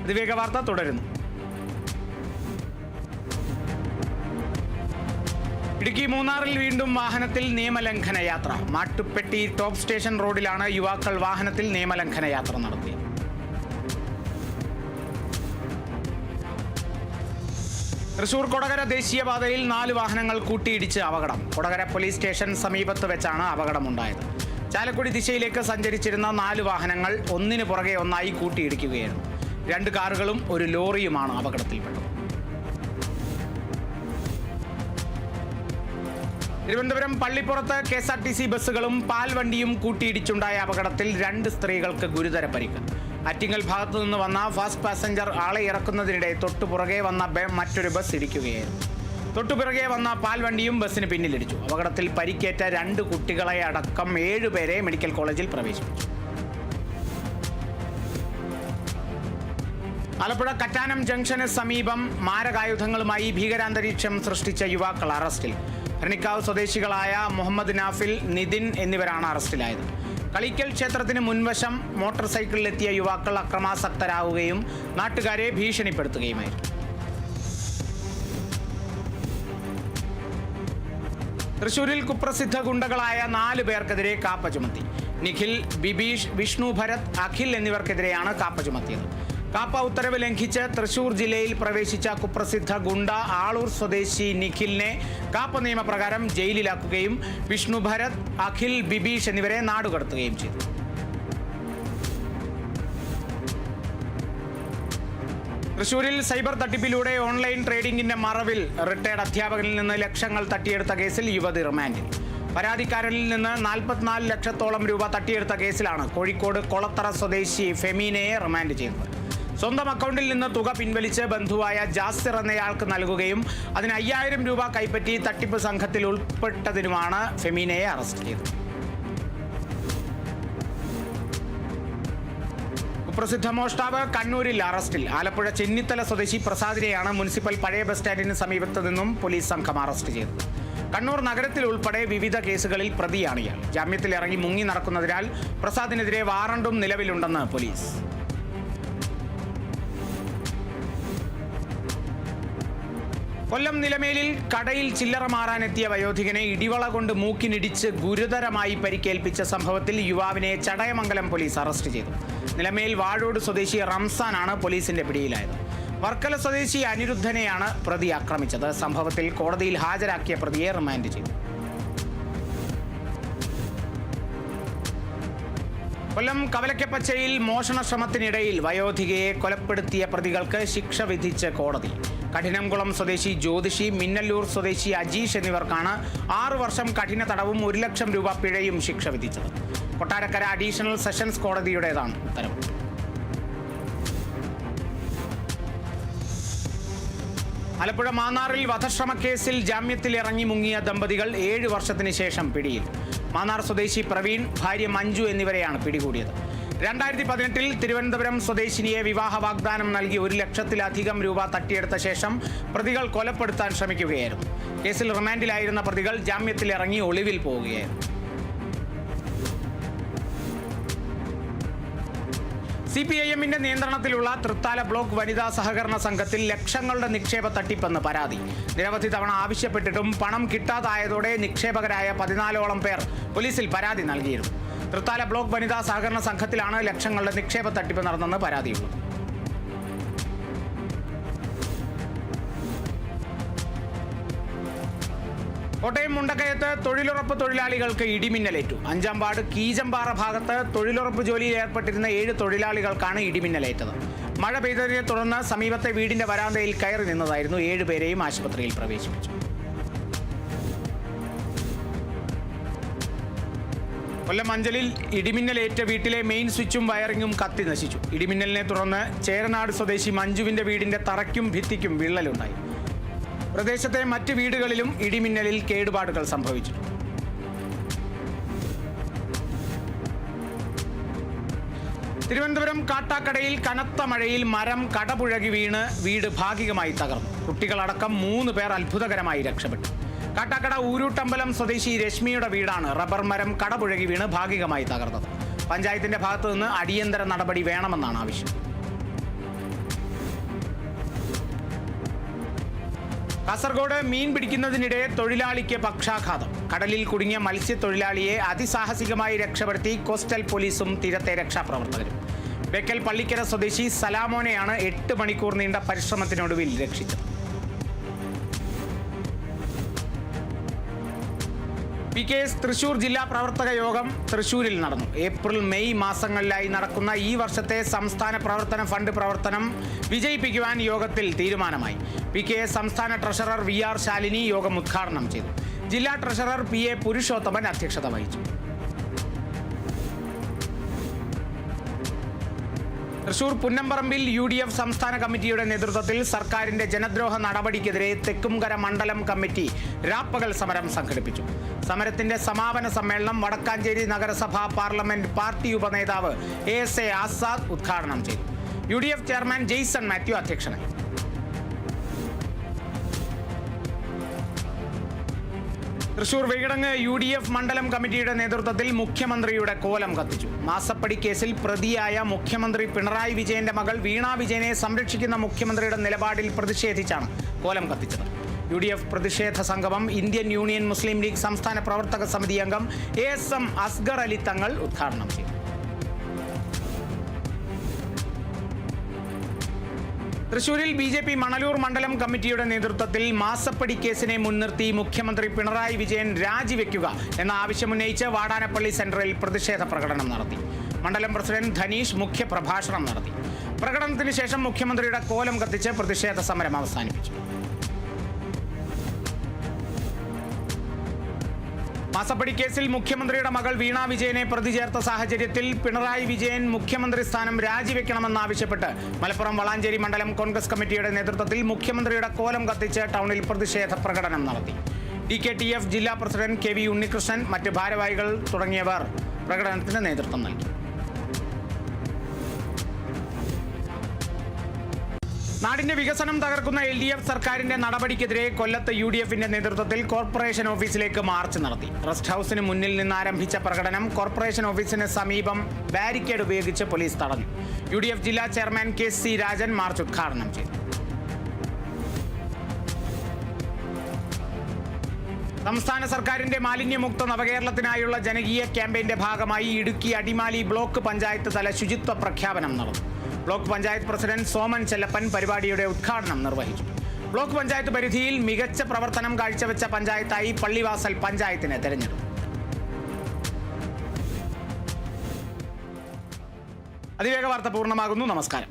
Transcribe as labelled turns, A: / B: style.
A: അതിവേഗ വാർത്ത തുടരുന്നു. ഇടുക്കി മൂന്നാറിൽ വീണ്ടും വാഹനത്തിൽ നിയമലംഘന യാത്ര. മാട്ടുപ്പെട്ടി ടോപ്പ് സ്റ്റേഷൻ റോഡിലാണ് യുവാക്കൾ വാഹനത്തിൽ നിയമലംഘന യാത്ര നടത്തിയത്. തൃശൂർ കൊടകര ദേശീയപാതയിൽ 4 വാഹനങ്ങൾ കൂട്ടിയിടിച്ച് അപകടം. കൊടകര പോലീസ് സ്റ്റേഷൻ സമീപത്ത് വെച്ചാണ് അപകടമുണ്ടായത്. ചാലക്കുടി ദിശയിലേക്ക് സഞ്ചരിച്ചിരുന്ന 4 വാഹനങ്ങൾ ഒന്നിനു പുറകെ ഒന്നായി കൂട്ടിയിടിക്കുകയായിരുന്നു. 2 കാറുകളും ഒരു ലോറിയുമാണ് അപകടത്തിൽപ്പെട്ടത്. തിരുവനന്തപുരം പള്ളിപ്പുറത്ത് KSRTC ബസ്സുകളും പാൽവണ്ടിയും കൂട്ടിയിടിച്ചുണ്ടായ അപകടത്തിൽ 2 സ്ത്രീകൾക്ക് ഗുരുതര പരിക്ക്. ആറ്റിങ്ങൽ ഭാഗത്തു നിന്ന് വന്ന ഫാസ്റ്റ് പാസഞ്ചർ ആളെ ഇറക്കുന്നതിനിടെ തൊട്ടുപുറകെ വന്ന മറ്റൊരു ബസ് ഇടിക്കുകയായിരുന്നു. തൊട്ടുപിറകെ വന്ന പാൽവണ്ടിയും ബസ്സിന് പിന്നിലിടിച്ചു. അപകടത്തിൽ പരിക്കേറ്റ 2 കുട്ടികളെ അടക്കം 7 പേരെ മെഡിക്കൽ കോളേജിൽ പ്രവേശിപ്പിച്ചു. ആലപ്പുഴ കറ്റാനം ജംഗ്ഷന് സമീപം മാരകായുധങ്ങളുമായി ഭീകരാന്തരീക്ഷം സൃഷ്ടിച്ച യുവാക്കൾ അറസ്റ്റിൽ. ഭരണിക്കാവ് സ്വദേശികളായ മുഹമ്മദ് നാഫിൽ, നിതിൻ എന്നിവരാണ് അറസ്റ്റിലായത്. കളിക്കൽ ക്ഷേത്രത്തിന് മുൻവശം മോട്ടോർ സൈക്കിളിലെത്തിയ യുവാക്കൾ അക്രമാസക്തരാകുകയും നാട്ടുകാരെ ഭീഷണിപ്പെടുത്തുകയുമായിരുന്നു. തൃശൂരിൽ കുപ്രസിദ്ധ ഗുണ്ടകളായ 4 പേർക്കെതിരെ കാപ്പ ചുമത്തി. നിഖിൽ, ബിബീഷ്, വിഷ്ണു ഭരത്, അഖിൽ എന്നിവർക്കെതിരെയാണ് കാപ്പ ചുമത്തിയത്. കാപ്പ ഉത്തരവ് ലംഘിച്ച് തൃശൂർ ജില്ലയിൽ പ്രവേശിച്ച കുപ്രസിദ്ധ ഗുണ്ട ആളൂർ സ്വദേശി നിഖിലിനെ കാപ്പ നിയമപ്രകാരം ജയിലിലാക്കുകയും വിഷ്ണു ഭരത്, അഖിൽ, ബിബീഷ് എന്നിവരെ നാടുകടത്തുകയും ചെയ്തു. തൃശൂരിൽ സൈബർ തട്ടിപ്പിലൂടെ ഓൺലൈൻ ട്രേഡിംഗിന്റെ മറവിൽ റിട്ടയർഡ് അധ്യാപകനിൽ നിന്ന് ലക്ഷങ്ങൾ തട്ടിയെടുത്ത കേസിൽ യുവതി റിമാൻഡിൽ. പരാതിക്കാരനിൽ നിന്ന് 44 ലക്ഷത്തോളം രൂപ തട്ടിയെടുത്ത കേസിലാണ് കോഴിക്കോട് കൊളത്തറ സ്വദേശി ഫെമീനയെ റിമാൻഡ് ചെയ്തത്. സ്വന്തം അക്കൗണ്ടിൽ നിന്ന് തുക പിൻവലിച്ച് ബന്ധുവായ ജാസിർ എന്നയാൾക്ക് നൽകുകയും അതിന് 5000 രൂപ കൈപ്പറ്റി തട്ടിപ്പ് സംഘത്തിൽ ഉൾപ്പെട്ടതിനുമാണ് ഫെമീനയെ അറസ്റ്റ് ചെയ്തത്. കുപ്രസിദ്ധ മോഷ്ടാവ് കണ്ണൂരിൽ അറസ്റ്റിൽ. ആലപ്പുഴ ചെന്നിത്തല സ്വദേശി പ്രസാദിനെയാണ് മുനിസിപ്പൽ പഴയ ബസ് സ്റ്റാൻഡിന് സമീപത്ത് നിന്നും പോലീസ് സംഘം അറസ്റ്റ് ചെയ്തത്. കണ്ണൂർ നഗരത്തിൽ ഉൾപ്പെടെ വിവിധ കേസുകളിൽ പ്രതിയാണ് ഇയാൾ. ജാമ്യത്തിൽ ഇറങ്ങി മുങ്ങി നടക്കുന്നതിനാൽ പ്രസാദിനെതിരെ വാറണ്ടും നിലവിലുണ്ടെന്ന് പോലീസ്. കൊല്ലം നിലമേലിൽ കടയിൽ ചില്ലറ മാറാനെത്തിയ വയോധികനെ ഇടിവള കൊണ്ട് മൂക്കിനിടിച്ച് ഗുരുതരമായി പരിക്കേൽപ്പിച്ച സംഭവത്തിൽ യുവാവിനെ ചടയമംഗലം പോലീസ് അറസ്റ്റ് ചെയ്തു. നിലമേൽ വാഴോട് സ്വദേശി റംസാനാണ് പോലീസിന്റെ പിടിയിലായത്. വർക്കല സ്വദേശി അനിരുദ്ധനെയാണ് പ്രതി ആക്രമിച്ചത്. സംഭവത്തിൽ കോടതിയിൽ ഹാജരാക്കിയ പ്രതിയെ റിമാൻഡ് ചെയ്തു. കൊല്ലം കവലക്കപ്പച്ചയിൽ മോഷണ ശ്രമത്തിനിടയിൽ വയോധികയെ കൊലപ്പെടുത്തിയ പ്രതികൾക്ക് ശിക്ഷ വിധിച്ച് കോടതി. കഠിനംകുളം സ്വദേശി ജ്യോതിഷി, മിന്നല്ലൂർ സ്വദേശി അജീഷ് എന്നിവർക്കാണ് 6 വർഷം കഠിന തടവും 1 ലക്ഷം രൂപ പിഴയും ശിക്ഷ വിധിച്ചത്. കൊട്ടാരക്കര അഡീഷണൽ സെഷൻസ് കോടതിയുടേതാണ് ഉത്തരവ്. ആലപ്പുഴ മാന്നാറിൽ വധശ്രമക്കേസിൽ ജാമ്യത്തിൽ ഇറങ്ങി മുങ്ങിയ ദമ്പതികൾ 7 വർഷത്തിന് ശേഷം പിടിയിൽ. മാന്നാർ സ്വദേശി പ്രവീൺ, ഭാര്യ മഞ്ജു എന്നിവരെയാണ് പിടികൂടിയത്. 2018-ൽ തിരുവനന്തപുരം സ്വദേശിനിയെ വിവാഹ വാഗ്ദാനം നൽകി 1 ലക്ഷത്തിലധികം രൂപ തട്ടിയെടുത്ത ശേഷം പ്രതികൾ കൊലപ്പെടുത്താൻ ശ്രമിക്കുകയായിരുന്നു. കേസിൽ റിമാൻഡിലായിരുന്ന പ്രതികൾ ജാമ്യത്തിൽ ഇറങ്ങി ഒളിവിൽ പോവുകയായിരുന്നു. CPIM-ന്റെ നിയന്ത്രണത്തിലുള്ള തൃത്താല ബ്ലോക്ക് വനിതാ സഹകരണ സംഘത്തിൽ ലക്ഷങ്ങളുടെ നിക്ഷേപ തട്ടിപ്പെന്ന് പരാതി. നിരവധി തവണ ആവശ്യപ്പെട്ടിട്ടും പണം കിട്ടാതായതോടെ നിക്ഷേപകരായ 14ഓളം പേർ പോലീസിൽ പരാതി നൽകിയിരുന്നു. തൃത്താല ബ്ലോക്ക് വനിതാ സഹകരണ സംഘത്തിലാണ് ലക്ഷങ്ങളുടെ നിക്ഷേപ തട്ടിപ്പ് നടന്നെന്ന് പരാതിയുള്ളത്. കോട്ടയം മുണ്ടക്കയത്ത് തൊഴിലുറപ്പ് തൊഴിലാളികൾക്ക് ഇടിമിന്നലേറ്റു. 5-ാം വാർഡ് കീജമ്പാറ ഭാഗത്ത് തൊഴിലുറപ്പ് ജോലിയിൽ ഏർപ്പെട്ടിരുന്ന 7 തൊഴിലാളികൾക്കാണ് ഇടിമിന്നലേറ്റത്. മഴ പെയ്തതിനെ തുടർന്ന് സമീപത്തെ വീടിന്റെ വരാന്തയിൽ കയറി നിന്നതായിരുന്നു. 7 പേരെയും ആശുപത്രിയിൽ പ്രവേശിപ്പിച്ചു. കൊല്ലം അഞ്ചലിൽ ഇടിമിന്നലേറ്റ വീട്ടിലെ മെയിൻ സ്വിച്ചും വയറിങ്ങും കത്തി നശിച്ചു. ഇടിമിന്നലിനെ തുടർന്ന് ചേരനാട് സ്വദേശി മഞ്ജുവിന്റെ വീടിന്റെ തറയ്ക്കും ഭിത്തിക്കും വിള്ളലുണ്ടായി. പ്രദേശത്തെ മറ്റ് വീടുകളിലും ഇടിമിന്നലിൽ കേടുപാടുകൾ സംഭവിച്ചു. തിരുവനന്തപുരം കാട്ടാക്കടയിൽ കനത്ത മഴയിൽ മരം കടപുഴകി വീണ് വീട് ഭാഗികമായി തകർന്നു. കുട്ടികളടക്കം 3 പേർ അത്ഭുതകരമായി രക്ഷപ്പെട്ടു. കാട്ടാക്കട ഊരൂട്ടമ്പലം സ്വദേശി രശ്മിയുടെ വീടാണ് റബ്ബർ മരം കടപുഴകി വീണ് ഭാഗികമായി തകർന്നത്. പഞ്ചായത്തിന്റെ ഭാഗത്തു നിന്ന് അടിയന്തര നടപടി വേണമെന്നാണ് ആവശ്യം. കാസർഗോഡ് മീൻ പിടിക്കുന്നതിനിടെ തൊഴിലാളിക്ക് പക്ഷാഘാതം. കടലിൽ കുടുങ്ങിയ മത്സ്യത്തൊഴിലാളിയെ അതിസാഹസികമായി രക്ഷപ്പെടുത്തി കോസ്റ്റൽ പോലീസും തീരത്തെ രക്ഷാപ്രവർത്തകരും. ബേക്കൽ പള്ളിക്കര സ്വദേശി സലാമോനെയാണ് 8 മണിക്കൂർ നീണ്ട പരിശ്രമത്തിനൊടുവിൽ രക്ഷിച്ചത്. PKS തൃശൂർ ജില്ലാ പ്രവർത്തക യോഗം തൃശൂരിൽ നടന്നു. ഏപ്രിൽ മെയ് മാസങ്ങളിലായി നടക്കുന്ന ഈ വർഷത്തെ സംസ്ഥാന പ്രവർത്തന ഫണ്ട് പ്രവർത്തനം വിജയിപ്പിക്കുവാൻ യോഗത്തിൽ തീരുമാനമായി. PKS സംസ്ഥാന ട്രഷറർ VR ശാലിനി യോഗം ഉദ്ഘാടനം ചെയ്തു. ജില്ലാ ട്രഷറർ PA പുരുഷോത്തമൻ അധ്യക്ഷത വഹിച്ചു. തൃശൂർ പുന്നമ്പറമ്പിൽ UDF സംസ്ഥാന കമ്മിറ്റിയുടെ നേതൃത്വത്തിൽ സർക്കാരിന്റെ ജനദ്രോഹ നടപടിക്കെതിരെ തെക്കുംകര മണ്ഡലം കമ്മിറ്റി രാപ്പകൽ സമരം സംഘടിപ്പിച്ചു. സമരത്തിന്റെ സമാപന സമ്മേളനം വടക്കാഞ്ചേരി നഗരസഭ പാർലമെന്റ് പാർട്ടി ഉപനേതാവ് ASA ആസാദ് ഉദ്ഘാടനം ചെയ്തു. UDF ചെയർമാൻ ജെയ്സൺ മാത്യു അധ്യക്ഷനായി. തൃശൂർ വീടങ്ങ് UDF മണ്ഡലം കമ്മിറ്റിയുടെ നേതൃത്വത്തിൽ മുഖ്യമന്ത്രിയുടെ കോലം കത്തിച്ചു. മാസപ്പടി കേസിൽ പ്രതിയായ മുഖ്യമന്ത്രി പിണറായി വിജയന്റെ മകൾ വീണ വിജയനെ സംരക്ഷിക്കുന്ന മുഖ്യമന്ത്രിയുടെ നിലപാടിൽ പ്രതിഷേധിച്ചാണ് കോലം കത്തിച്ചത്. UDF പ്രതിഷേധ സംഗമം ഇന്ത്യൻ യൂണിയൻ മുസ്ലിം ലീഗ് സംസ്ഥാന പ്രവർത്തക സമിതി അംഗം ASM അസ്ഗർ അലി തങ്ങൾ ഉദ്ഘാടനം ചെയ്തു. തൃശൂരിൽ BJP മണലൂർ മണ്ഡലം കമ്മിറ്റിയുടെ നേതൃത്വത്തിൽ മാസപ്പടി കേസിനെ മുൻനിർത്തി മുഖ്യമന്ത്രി പിണറായി വിജയൻ രാജിവെക്കുക എന്ന ആവശ്യമുന്നയിച്ച് വാടാനപ്പള്ളി സെന്ററിൽ പ്രതിഷേധ പ്രകടനം നടത്തി. മണ്ഡലം പ്രസിഡന്റ് ധനീഷ് മുഖ്യ പ്രഭാഷണം നടത്തി. പ്രകടനത്തിന് ശേഷം മുഖ്യമന്ത്രിയുടെ കോലം കത്തിച്ച് പ്രതിഷേധ സമരം അവസാനിപ്പിച്ചു. മാസപ്പടി കേസിൽ മുഖ്യമന്ത്രിയുടെ മകൾ വീണ വിജയനെ പ്രതി ചേർത്ത സാഹചര്യത്തിൽ പിണറായി വിജയൻ മുഖ്യമന്ത്രി സ്ഥാനം രാജിവെക്കണമെന്നാവശ്യപ്പെട്ട് മലപ്പുറം വളാഞ്ചേരി മണ്ഡലം കോൺഗ്രസ് കമ്മിറ്റിയുടെ നേതൃത്വത്തിൽ മുഖ്യമന്ത്രിയുടെ കോലം കത്തിച്ച് ടൗണിൽ പ്രതിഷേധ പ്രകടനം നടത്തി. DKTF ജില്ലാ പ്രസിഡന്റ് KV ഉണ്ണികൃഷ്ണൻ, മറ്റ് ഭാരവാഹികൾ തുടങ്ങിയവർ പ്രകടനത്തിന് നേതൃത്വം നൽകി. നാടിന്റെ വികസനം തകർക്കുന്ന LDF സർക്കാരിന്റെ നടപടിക്കെതിരെ കൊല്ലത്ത് UDFന്റെ നേതൃത്വത്തിൽ കോർപ്പറേഷൻ ഓഫീസിലേക്ക് മാർച്ച് നടത്തി. റെസ്റ്റ് ഹൌസിന് മുന്നിൽ നിന്ന് ആരംഭിച്ച പ്രകടനം കോർപ്പറേഷൻ ഓഫീസിന് സമീപം ബാരിക്കേഡ് ഉപയോഗിച്ച് പോലീസ് തടഞ്ഞു. UDF ജില്ലാ ചെയർമാൻ KC രാജൻ മാർച്ച് ഉദ്ഘാടനം ചെയ്തു. സംസ്ഥാന സർക്കാരിന്റെ മാലിന്യമുക്ത നവകേരളത്തിനായുള്ള ജനകീയ ക്യാമ്പയിന്റെ ഭാഗമായി ഇടുക്കി അടിമാലി ബ്ലോക്ക് പഞ്ചായത്ത് തല ശുചിത്വ പ്രഖ്യാപനം നടന്നു. ബ്ലോക്ക് പഞ്ചായത്ത് പ്രസിഡന്റ് സോമൻ ചെല്ലപ്പൻ പരിപാടിയുടെ ഉദ്ഘാടനം നിർവഹിച്ചു. ബ്ലോക്ക് പഞ്ചായത്ത് പരിധിയിൽ മികച്ച പ്രവർത്തനം കാഴ്ചവെച്ച പഞ്ചായത്തായി പള്ളിവാസൽ പഞ്ചായത്തിനെ തെരഞ്ഞെടുത്തു. അതിവേഗ വാർത്ത പൂർണ്ണമാകുന്നു. നമസ്കാരം.